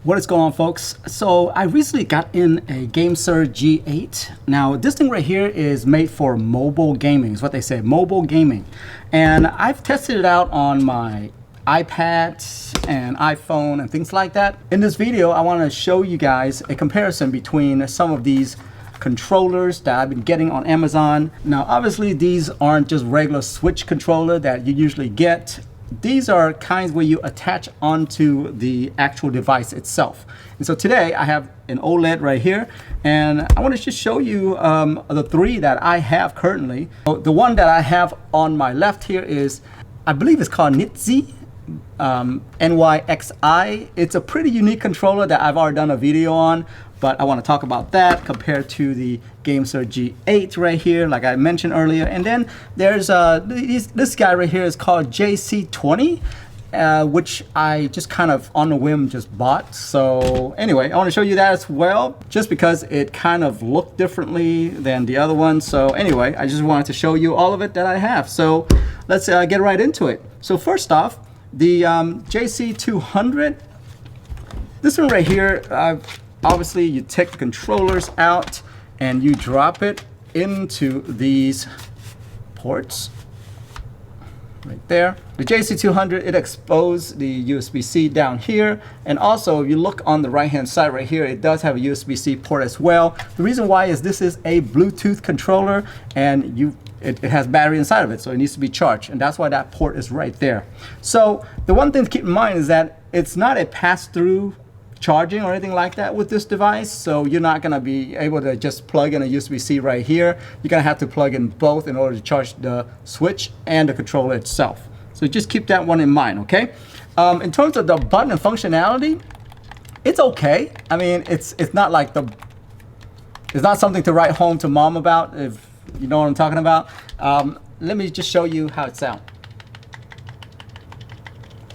What is going on, folks? So I recently got in a Gamesir G8. Now this thing right here is made for mobile gaming, is what they say, mobile gaming. And I've tested it out on my iPad and iPhone and things like that. In this video, I want to show you guys a comparison between some of these controllers that I've been getting on Amazon. Now obviously these aren't just regular Switch controller that you usually get. These are kinds where you attach onto the actual device itself. And so today I have an OLED right here, and I want to just show you the three that I have currently. So the one that I have on my left here is, I believe it's called NYXI, NYXI. It's a pretty unique controller that I've already done a video on, but I want to talk about that compared to the Gamesir G8 right here, like I mentioned earlier. And then there's this guy right here is called JC20, which I just kind of on the whim just bought. So anyway, I want to show you that as well, just because it kind of looked differently than the other one. So anyway, I just wanted to show you all of it that I have. So let's get right into it. So first off, the JC200, this one right here, obviously you take the controllers out and you drop it into these ports right there. The JC200, it exposed the USB-C down here, and also if you look on the right hand side right here, it does have a USB-C port as well. The reason why is this is a Bluetooth controller, and it has battery inside of it, so it needs to be charged, and that's why that port is right there. So the one thing to keep in mind is that it's not a pass-through charging or anything like that with this device, so you're not going to be able to just plug in a USB-C right here. You're going to have to plug in both in order to charge the Switch and the controller itself. So just keep that one in mind, okay? In terms of the button and functionality, it's okay. I mean, it's not like it's not something to write home to mom about, if you know what I'm talking about. Let me just show you how it sounds.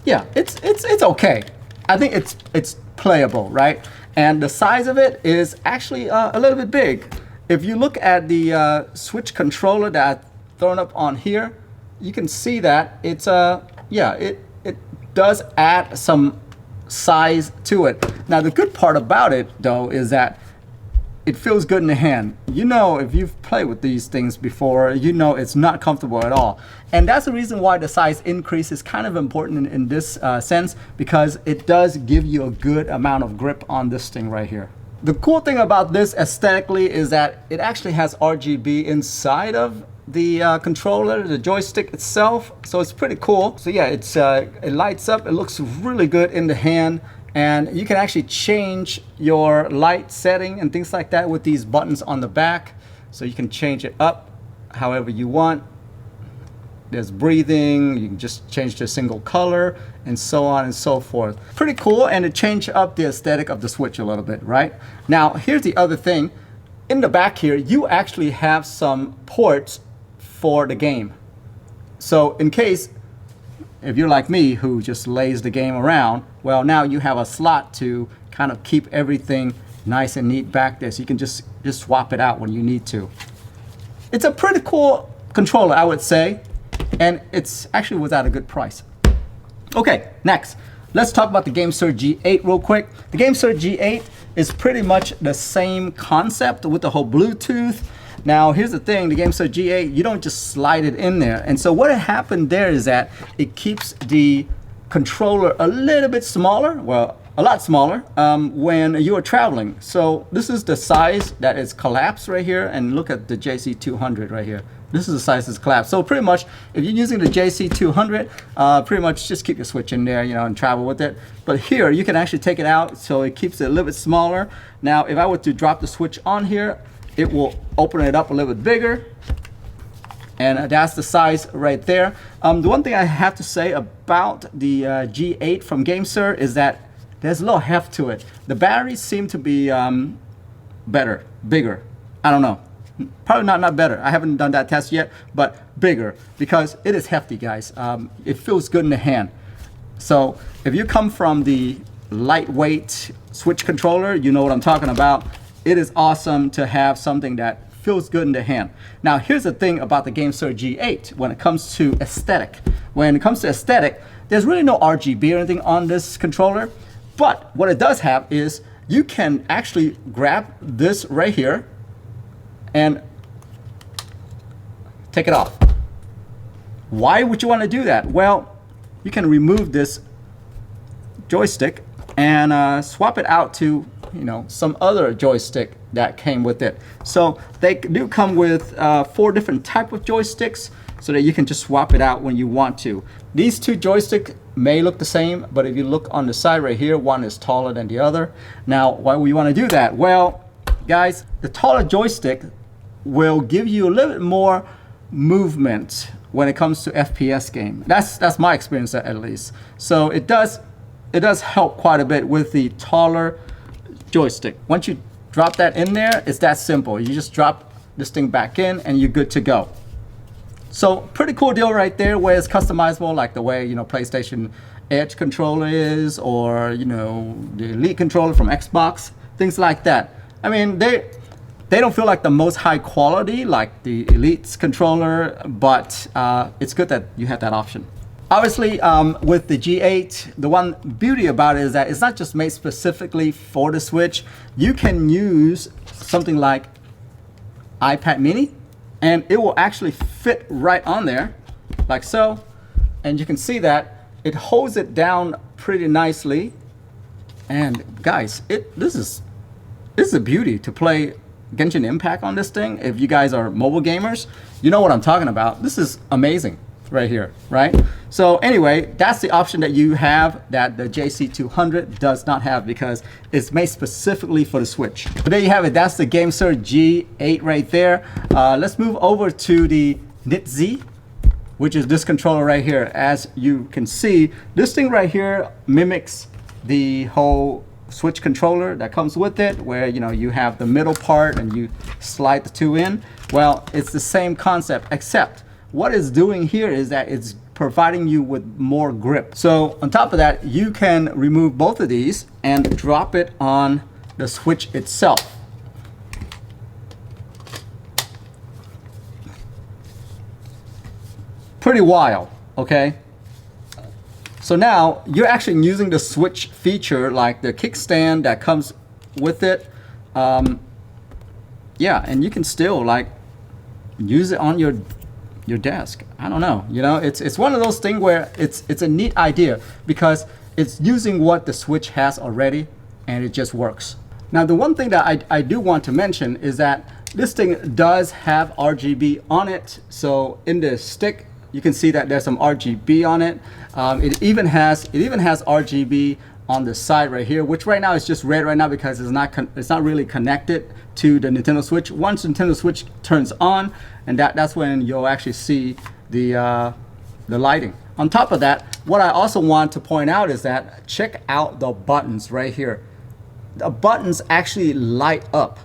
Yeah, it's okay. I think it's playable, right? And the size of it is actually a little bit big. If you look at the Switch controller that I've thrown up on here, you can see that it's yeah, it does add some size to it. Now the good part about it though is that it feels good in the hand. You know, if you've played with these things before, you know it's not comfortable at all. And that's the reason why the size increase is kind of important in this sense, because it does give you a good amount of grip on this thing right here. The cool thing about this aesthetically is that it actually has RGB inside of the controller, the joystick itself. So it's pretty cool. So yeah, it lights up. It looks really good in the hand. And you can actually change your light setting and things like that with these buttons on the back. So you can change it up however you want. There's breathing, you can just change to a single color, and so on and so forth. Pretty cool, and it changed up the aesthetic of the Switch a little bit, right? Now, here's the other thing. In the back here, you actually have some ports for the game. So in case, if you're like me who just lays the game around, well, now you have a slot to kind of keep everything nice and neat back there, so you can just swap it out when you need to. It's a pretty cool controller, I would say, and it's actually was at a good price. Okay, next, let's talk about the Gamesir G8 real quick. The Gamesir G8 is pretty much the same concept with the whole Bluetooth. Now, here's the thing, the Gamesir G8, you don't just slide it in there. And so what happened there is that it keeps the controller a little bit smaller, well, a lot smaller, when you are traveling. So this is the size that is collapsed right here, and look at the JC200 right here. This is the size that's collapsed. So pretty much, if you're using the JC200, pretty much just keep your Switch in there, you know, and travel with it. But here, you can actually take it out, so it keeps it a little bit smaller. Now, if I were to drop the Switch on here, it will open it up a little bit bigger, and that's the size right there. The one thing I have to say about the G8 from Gamesir is that there's a little heft to it. The batteries seem to be better, bigger. I don't know. Probably not better. I haven't done that test yet, but bigger, because it is hefty, guys. It feels good in the hand. So if you come from the lightweight Switch controller, you know what I'm talking about. It is awesome to have something that feels good in the hand. Now, here's the thing about the Gamesir G8 when it comes to aesthetic. When it comes to aesthetic, there's really no RGB or anything on this controller. But what it does have is you can actually grab this right here and take it off. Why would you want to do that? Well, you can remove this joystick and swap it out to, you know, some other joystick that came with it. So they do come with 4 different type of joysticks, so that you can just swap it out when you want to. These 2 joysticks may look the same, but if you look on the side right here, one is taller than the other. Now, why would you want to do that? Well, guys, the taller joystick will give you a little bit more movement when it comes to FPS game. That's my experience at least. So it does help quite a bit with the taller joystick. Once you drop that in there, it's that simple. You just drop this thing back in and you're good to go. So pretty cool deal right there, where it's customizable like the way, you know, PlayStation Edge controller is, or, you know, the Elite controller from Xbox, things like that. I mean, they don't feel like the most high quality like the Elite's controller, but it's good that you have that option. Obviously, with the G8, the one beauty about it is that it's not just made specifically for the Switch. You can use something like iPad mini, and it will actually fit right on there, like so. And you can see that it holds it down pretty nicely. And guys, this is a beauty to play Genshin Impact on this thing. If you guys are mobile gamers, you know what I'm talking about. This is amazing right here, right? So anyway, that's the option that you have that the JC200 does not have, because it's made specifically for the Switch. But there you have it. That's the Gamesir G8 right there. Let's move over to the NYXI, which is this controller right here. As you can see, this thing right here mimics the whole Switch controller that comes with it, where, you know, you have the middle part and you slide the 2 in. Well, it's the same concept, except what it's doing here is that it's providing you with more grip. So on top of that, you can remove both of these and drop it on the Switch itself. Pretty wild, okay? So now you're actually using the Switch feature, like the kickstand that comes with it. Yeah, and you can still like use it on your desk. I don't know, you know, it's one of those things where it's a neat idea, because it's using what the Switch has already and it just works. Now, the one thing that I do want to mention is that this thing does have RGB on it. So in the stick, you can see that there's some RGB on it. It even has RGB on the side right here, which right now is just red right now because it's not really connected to the Nintendo Switch. Once the Nintendo Switch turns on, and that's when you'll actually see the lighting. On top of that, what I also want to point out is that check out the buttons right here. The buttons actually light up,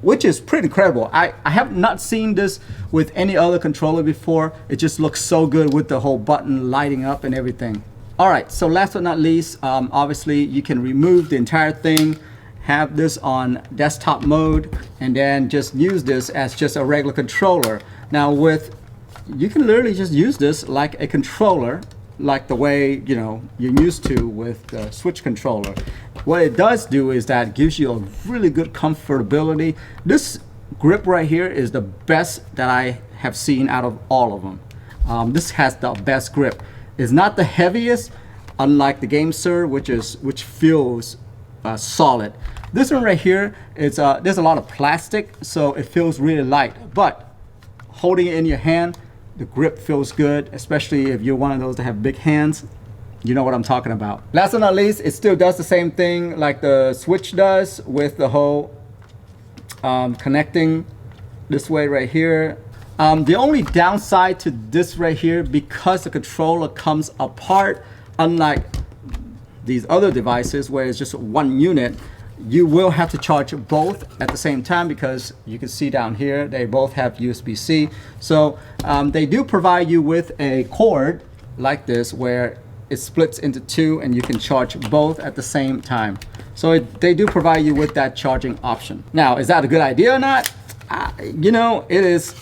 which is pretty incredible. I have not seen this with any other controller before. It just looks so good with the whole button lighting up and everything. All right, so last but not least, obviously you can remove the entire thing, have this on desktop mode, and then just use this as just a regular controller. Now you can literally just use this like a controller, like the way, you know, you're used to with the Switch controller. What it does do is that it gives you a really good comfortability. This grip right here is the best that I have seen out of all of them. This has the best grip. It's not the heaviest, unlike the Gamesir, which feels solid. This one right here is there's a lot of plastic, so it feels really light. But holding it in your hand, the grip feels good, especially if you're one of those that have big hands. You know what I'm talking about. Last but not least, it still does the same thing like the Switch does with the whole connecting this way right here. The only downside to this right here, because the controller comes apart, unlike these other devices where it's just one unit, you will have to charge both at the same time, because you can see down here they both have USB-C. So they do provide you with a cord like this where it splits into 2 and you can charge both at the same time. So they do provide you with that charging option. Now, is that a good idea or not? You know, it is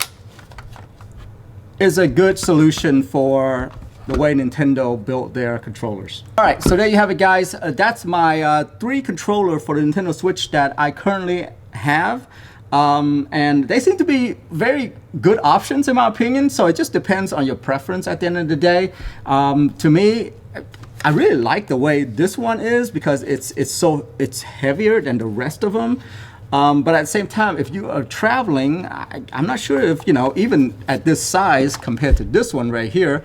a good solution for the way Nintendo built their controllers. All right, so there you have it, guys. That's my 3 controller for the Nintendo Switch that I currently have. And they seem to be very good options in my opinion. So it just depends on your preference at the end of the day. To me, I really like the way this one is because it's heavier than the rest of them. But at the same time, if you are traveling, I'm not sure if, you know, even at this size compared to this one right here,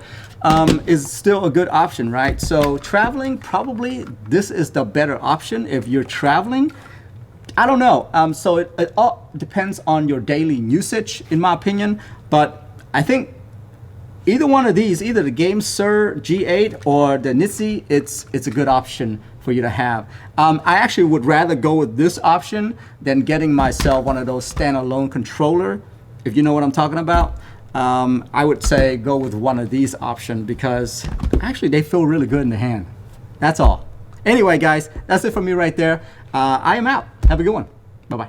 is still a good option, right? So traveling, probably this is the better option if you're traveling. I don't know. So it all depends on your daily usage, in my opinion. But I think either one of these, either the Gamesir G8 or the NYXI, it's a good option for you to have. I actually would rather go with this option than getting myself one of those standalone controller. If you know what I'm talking about, I would say go with one of these options because actually they feel really good in the hand. That's all. Anyway, guys, that's it for me right there. I am out. Have a good one. Bye-bye.